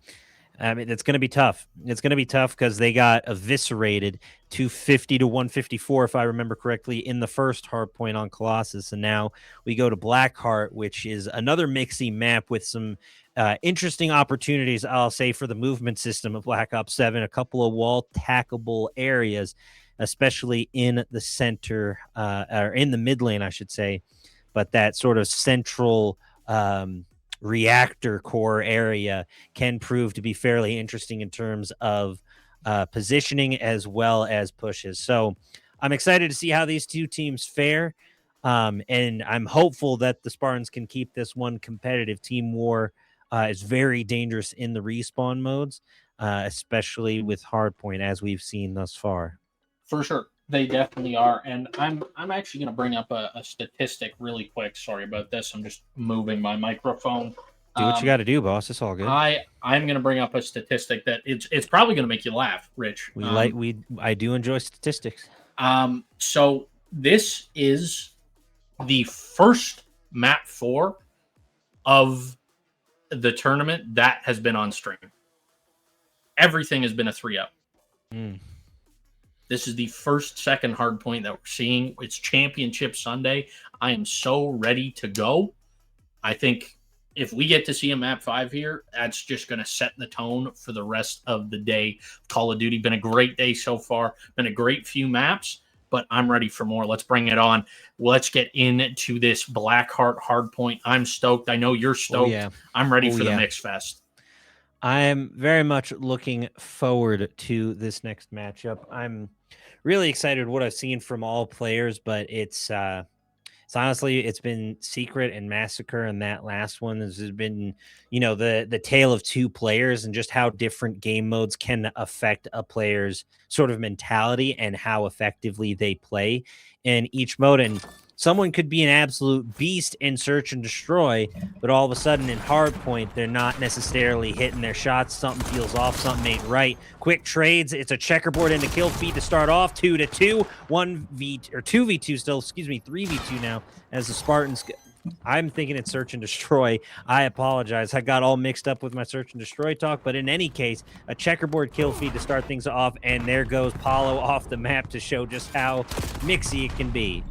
I mean, it's going to be tough. It's going to be tough because they got eviscerated 250 to 154, if I remember correctly, in the first hard point on Colossus. And now we go to Blackheart, which is another mixy map with some interesting opportunities, I'll say, for the movement system of Black Ops 7. A couple of wall tackable areas, especially in the center, or in the mid lane, I should say. But that sort of central reactor core area can prove to be fairly interesting in terms of positioning as well as pushes. So I'm excited to see how these two teams fare. And I'm hopeful that the Spartans can keep this one competitive. Team WaR is very dangerous in the respawn modes, especially with hardpoint, as we've seen thus far. For sure. They definitely are. And I'm actually going to bring up a statistic really quick. Sorry about this. I'm just moving my microphone. Do what you got to do, boss. It's all good. I'm going to bring up a statistic that it's probably going to make you laugh, Rich. I do enjoy statistics. So this is the first map 4 of the tournament that has been on stream. Everything has been a 3-0. This is the second hard point that we're seeing. It's Championship Sunday. I am so ready to go. I think if we get to see a map 5 here, that's just going to set the tone for the rest of the day. Call of Duty, been a great day so far. Been a great few maps, but I'm ready for more. Let's bring it on. Let's get into this Blackheart hardpoint. I'm stoked. I know you're stoked. Oh, yeah. I'm ready for the Mix Fest. I'm very much looking forward to this next matchup. I'm really excited what I've seen from all players, but it's honestly, it's been Secret and Massacre, and that last one has been, the tale of two players and just how different game modes can affect a player's sort of mentality and how effectively they play in each mode. And someone could be an absolute beast in Search and Destroy, but all of a sudden in Hardpoint, they're not necessarily hitting their shots. Something feels off, something ain't right. Quick trades, it's a checkerboard into kill feed to start off, 2-2, 2v2 still, 3v2 now, as the Spartans. I'm thinking it's Search and Destroy. I apologize. I got all mixed up with my Search and Destroy talk, but in any case, a checkerboard kill feed to start things off, and there goes Paulo off the map to show just how mixy it can be.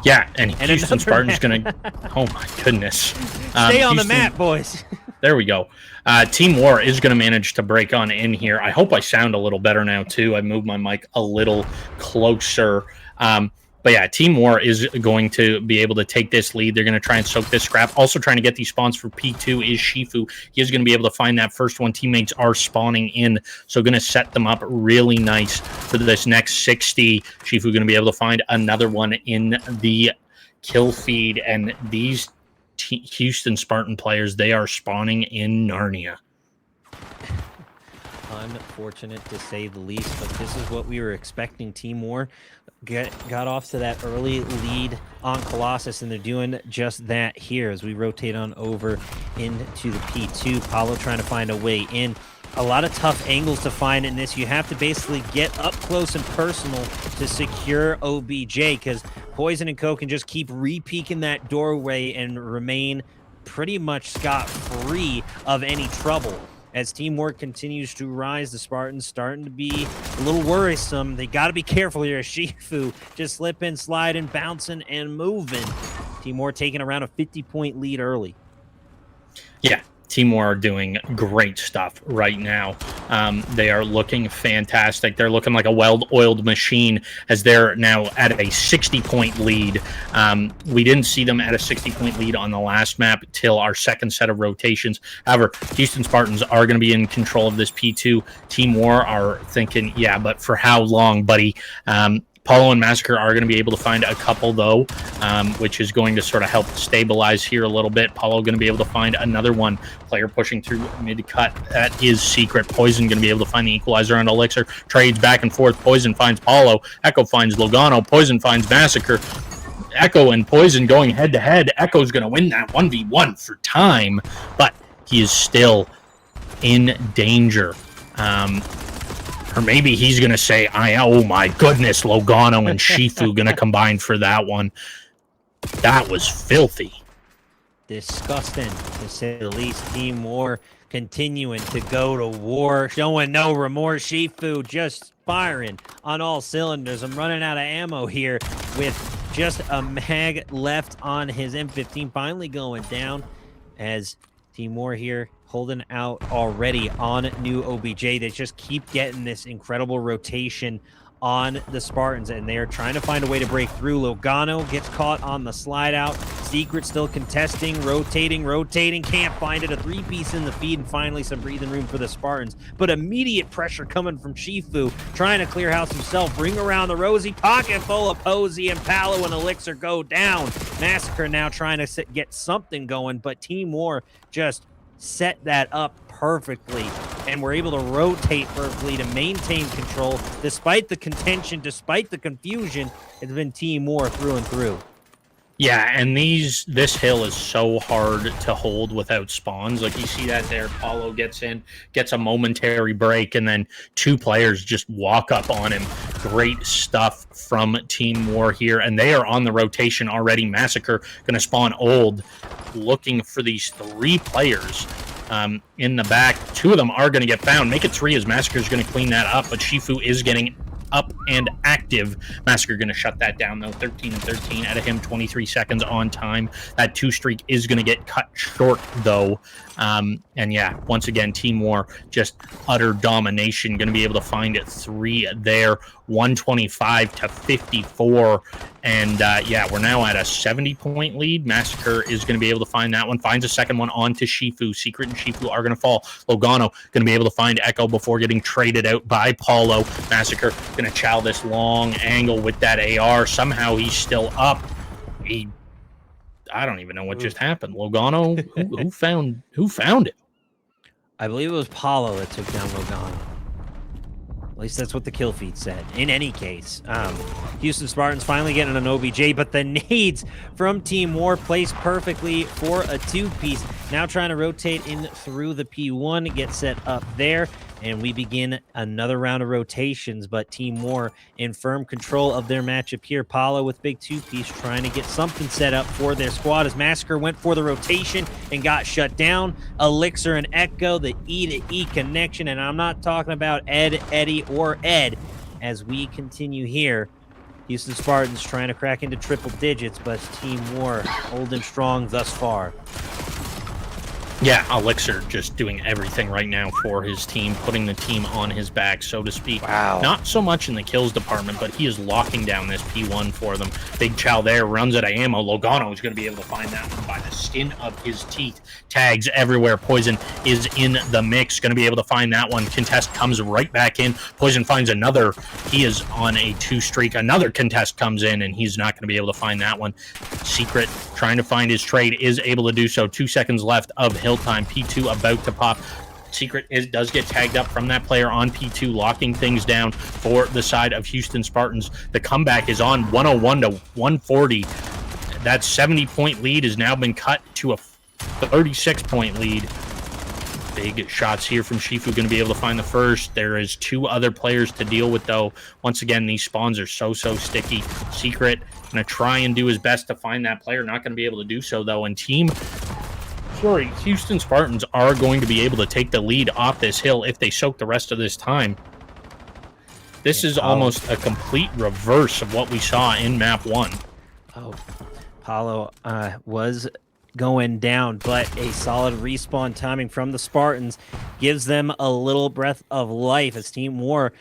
Yeah, and Houston Spartans going to... Oh, my goodness. Stay on the map, boys. There we go. Team WaR is going to manage to break on in here. I hope I sound a little better now, too. I moved my mic a little closer. But yeah, Team WaR is going to be able to take this lead. They're going to try and soak this scrap. Also trying to get these spawns for P2 is Shifu. He is going to be able to find that first one. Teammates are spawning in, so going to set them up really nice for this next 60. Shifu going to be able to find another one in the kill feed. And these Houston Spartan players, they are spawning in Narnia. Unfortunate to say the least, but this is what we were expecting. Team WaR got off to that early lead on Colossus, and they're doing just that here as we rotate on over into the P2. Paulo trying to find a way in. A lot of tough angles to find in this. You have to basically get up close and personal to secure OBJ, because Poison and Co can just keep re-peeking that doorway and remain pretty much scot-free of any trouble. As Team WaR continues to rise, the Spartans starting to be a little worrisome. They got to be careful here. Shifu just slipping, sliding, bouncing, and moving. Team WaR taking around a 50-point lead early. Yeah, Team WaR are doing great stuff right now. They are looking fantastic. They're looking like a well-oiled machine as they're now at a 60-point lead. We didn't see them at a 60-point lead on the last map till our second set of rotations. However, Houston Spartans are going to be in control of this P2. Team WaR are thinking, yeah, but for how long, buddy? Paulo and Massacre are going to be able to find a couple, though, which is going to sort of help stabilize here a little bit. Paulo going to be able to find another one. Player pushing through mid-cut. That is Secret. Poison going to be able to find the equalizer on Elixir. Trades back and forth. Poison finds Paulo. Echo finds Logano. Poison finds Massacre. Echo and Poison going head-to-head. Echo's going to win that 1v1 for time, but he is still in danger. Or maybe he's going to say, oh my goodness, Logano and Shifu going to combine for that one. That was filthy. Disgusting, to say the least. Team WaR continuing to go to war, showing no remorse. Shifu just firing on all cylinders. I'm running out of ammo here with just a mag left on his M15, finally going down as Team WaR here holding out already on new OBJ. They just keep getting this incredible rotation on the Spartans, and they are trying to find a way to break through. Logano gets caught on the slide out. Secret still contesting, rotating, can't find it. A three-piece in the feed, and finally some breathing room for the Spartans. But immediate pressure coming from Shifu, trying to clear house himself. Ring around the rosy, pocket full of Posey, and Palo and Elixir go down. Massacre now trying to get something going, but Team WaR just set that up perfectly, and we're able to rotate perfectly to maintain control despite the contention, despite the confusion. It's been Team WaR through and through. Yeah, and this hill is so hard to hold without spawns. Like, you see that there, Paulo gets in, gets a momentary break, and then two players just walk up on him. Great stuff from Team WaR here, and they are on the rotation already. Massacre going to spawn old, looking for these three players in the back. Two of them are going to get found. Make it three as Massacre is going to clean that up, but Shifu is getting up and active. Massacre going to shut that down, though. 13-13 out of him, 23 seconds on time. That 2 streak is going to get cut short, though. And yeah, once again, Team WaR just utter domination. Going to be able to find it 3 there. 125-54. And yeah, we're now at a 70-point lead. Massacre is going to be able to find that one. Finds a second one on to Shifu. Secret and Shifu are going to fall. Logano going to be able to find Echo before getting traded out by Paulo. Massacre going to chow this long angle with that AR. Somehow he's still up. I don't even know what just happened. Logano, who found it? I believe it was Paulo that took down Logano. At least that's what the kill feed said. In any case, Houston Spartans finally getting an OBJ, but the nades from Team WaR placed perfectly for a 2-piece. Now trying to rotate in through the P1, get set up there, and we begin another round of rotations, but Team WaR in firm control of their matchup here. Paulo with big 2-piece trying to get something set up for their squad as Massacre went for the rotation and got shut down. Elixir and Echo, the E to E connection, and I'm not talking about Ed, Eddie, or Ed as we continue here. Houston Spartans trying to crack into triple digits, but Team WaR holding strong thus far. Yeah, Elixir just doing everything right now for his team, putting the team on his back, so to speak. Wow. Not so much in the kills department, but he is locking down this P1 for them. Big Chow there, runs out of ammo. Logano is going to be able to find that one by the skin of his teeth. Tags everywhere. Poison is in the mix. Going to be able to find that one. Contest comes right back in. Poison finds another. He is on a 2 streak. Another contest comes in, and he's not going to be able to find that one. Secret trying to find his trade, is able to do so. 2 seconds left of hill time. P2 about to pop. Secret does get tagged up from that player on P2, locking things down for the side of Houston Spartans. The comeback is on 101 to 140. That 70-point lead has now been cut to a 36-point lead. Big shots here from Shifu, going to be able to find the first. There is 2 other players to deal with, though. Once again, these spawns are so sticky. Secret going to try and do his best to find that player. Not going to be able to do so, though. And Houston Spartans are going to be able to take the lead off this hill if they soak the rest of this time. This is almost a complete reverse of what we saw in map 1. Oh, Paulo was going down, but a solid respawn timing from the Spartans gives them a little breath of life as Team WaR,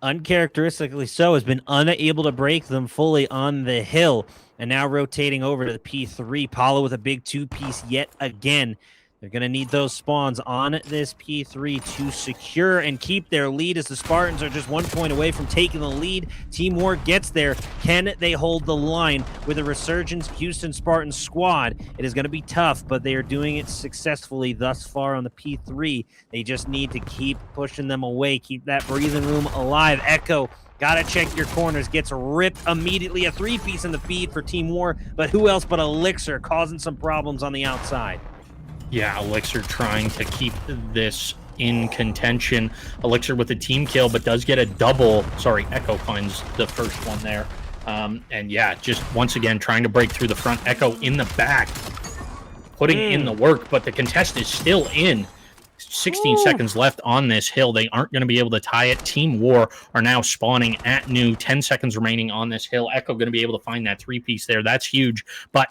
uncharacteristically so, has been unable to break them fully on the hill. And now rotating over to the P3. Paulo with a big 2-piece yet again. They're going to need those spawns on this P3 to secure and keep their lead as the Spartans are just 1 point away from taking the lead. Team WaR gets there. Can they hold the line with a resurgence Houston Spartans squad? It is going to be tough, but they are doing it successfully thus far on the P3. They just need to keep pushing them away, keep that breathing room alive. Echo, gotta check your corners. Gets ripped immediately. A 3-piece in the feed for Team WaR, but who else but Elixir causing some problems on the outside. Yeah, Elixir trying to keep this in contention. Elixir with a team kill, but does get a double. Sorry, Echo finds the first one there. And yeah, just once again trying to break through the front. Echo in the back, putting in the work, but the contest is still in. 16 seconds left on this hill. They aren't going to be able to tie it. Team WaR are now spawning at new. 10 seconds remaining on this hill. Echo going to be able to find that 3-piece there. That's huge. But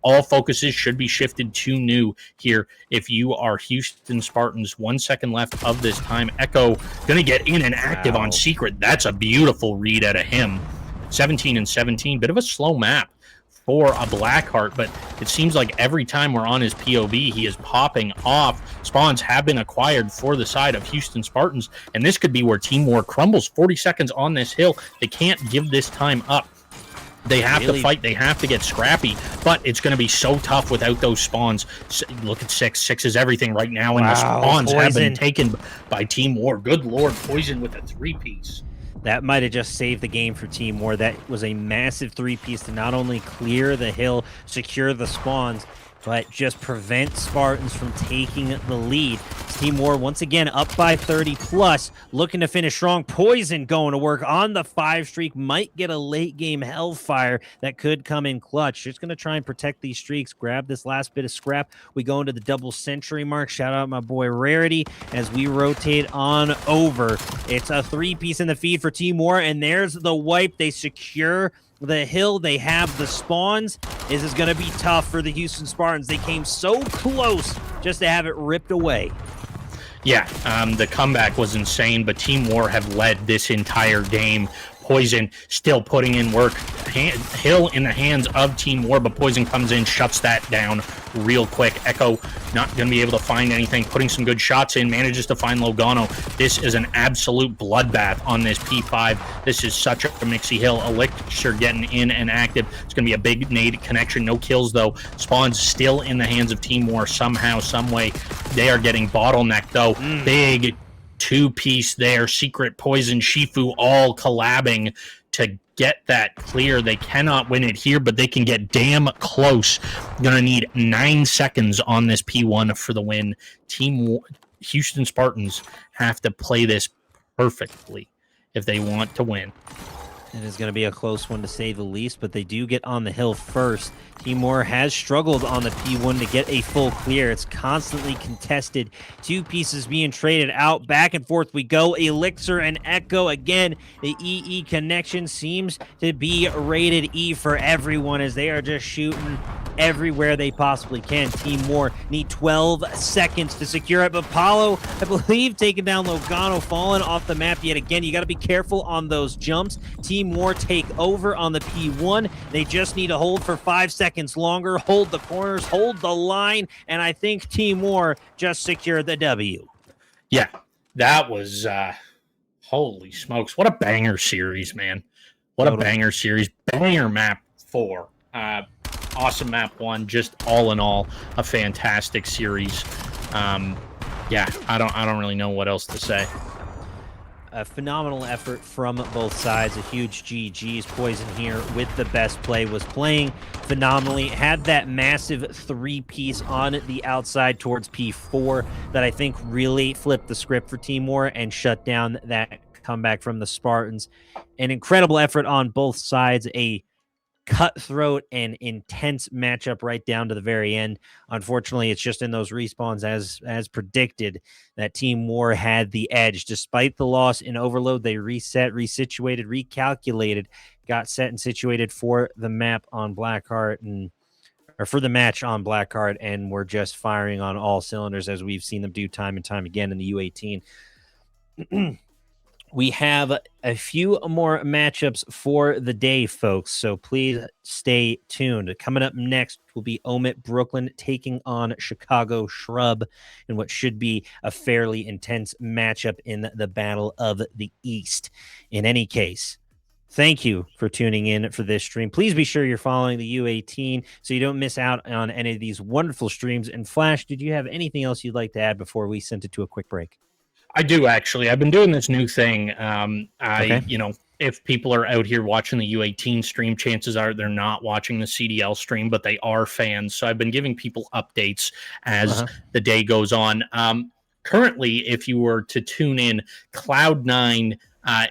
all focuses should be shifted to new here. If you are Houston Spartans, 1 second left of this time. Echo going to get in and active on Secret. That's a beautiful read out of him. 17 and 17. Bit of a slow map for a Blackheart, but it seems like every time we're on his POV, he is popping off. Spawns have been acquired for the side of Houston Spartans, and this could be where Team WaR crumbles. 40 seconds on this hill. They can't give this time up. They have to fight. They have to get scrappy, but it's going to be so tough without those spawns. Look at 6. 6 is everything right now, and the spawns have been taken by Team WaR. Good Lord, Poison with a 3-piece. That might have just saved the game for Team WaR. That was a massive 3-piece to not only clear the hill, secure the spawns, but just prevent Spartans from taking the lead. Team WaR once again up by 30 plus, looking to finish strong. Poison going to work on the 5 streak, might get a late game Hellfire that could come in clutch. Just going to try and protect these streaks, grab this last bit of scrap. We go into the double century mark. Shout out my boy Rarity as we rotate on over. It's a 3-piece in the feed for Team WaR, and there's the wipe. They secure the hill. They have the spawns. This is going to be tough for the Houston Spartans. They came so close just to have it ripped away. Yeah, the comeback was insane, but Team WaR have led this entire game. Poison still putting in work. Hill in the hands of Team WaR, but Poison comes in, shuts that down real quick. Echo not going to be able to find anything, putting some good shots in, manages to find Logano. This is an absolute bloodbath on this P5. This is such a mixy hill. Elixir getting in and active. It's going to be a big nade connection. No kills, though. Spawns still in the hands of Team WaR somehow, some way. They are getting bottlenecked, though. Big 2-piece there. Secret, Poison, Shifu all collabing to get that clear. They cannot win it here, but they can get damn close. Gonna need 9 seconds on this P1 for the win. Team Houston Spartans have to play this perfectly if they want to win. It is going to be a close one to say the least, but they do get on the hill first. Team WaR has struggled on the P1 to get a full clear. It's constantly contested. 2 pieces being traded out. Back and forth we go. Elixir and Echo again. The EE connection seems to be rated E for everyone as they are just shooting everywhere they possibly can. Team WaR need 12 seconds to secure it, but Paulo, I believe, taking down Logano, falling off the map yet again. You got to be careful on those jumps. Team WaR take over on the P1. They just need to hold for 5 seconds longer, hold the corners, hold the line, and I think Team WaR just secured the W. Yeah, that was, holy smokes, what a banger series, man. What a banger series. Banger map 4. Awesome map 1, just all in all a fantastic series. Yeah, I don't really know what else to say. A phenomenal effort from both sides. A huge GG's. Poison here with the best play, was playing phenomenally. Had that massive 3-piece on the outside towards P4 that I think really flipped the script for Team WaR and shut down that comeback from the Spartans. An incredible effort on both sides. A cutthroat and intense matchup right down to the very end. Unfortunately, it's just in those respawns as predicted that Team WaR had the edge. Despite the loss in Overload, they reset, resituated, recalculated, got set and situated for the map on Blackheart or for the match on Blackheart, and were just firing on all cylinders as we've seen them do time and time again in the U18. We have a few more matchups for the day, folks, so please stay tuned. Coming up next will be Omit Brooklyn taking on Chicago Shrub in what should be a fairly intense matchup in the Battle of the East. In any case, thank you for tuning in for this stream. Please be sure you're following the U18 so you don't miss out on any of these wonderful streams. And Flash, did you have anything else you'd like to add before we send it to a quick break? I do, actually. I've been doing this new thing. Okay. If people are out here watching the U18 stream, chances are they're not watching the CDL stream, but they are fans. So I've been giving people updates as the day goes on. Currently, if you were to tune in, Cloud9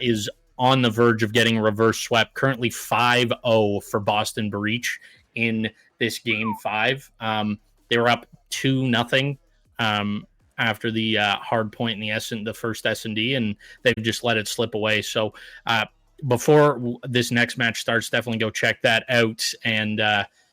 is on the verge of getting reverse swept. Currently 5-0 for Boston Breach in this game 5. They were up 2-0. after the hard point in the first S&D, and they've just let it slip away. So before this next match starts, definitely go check that out. And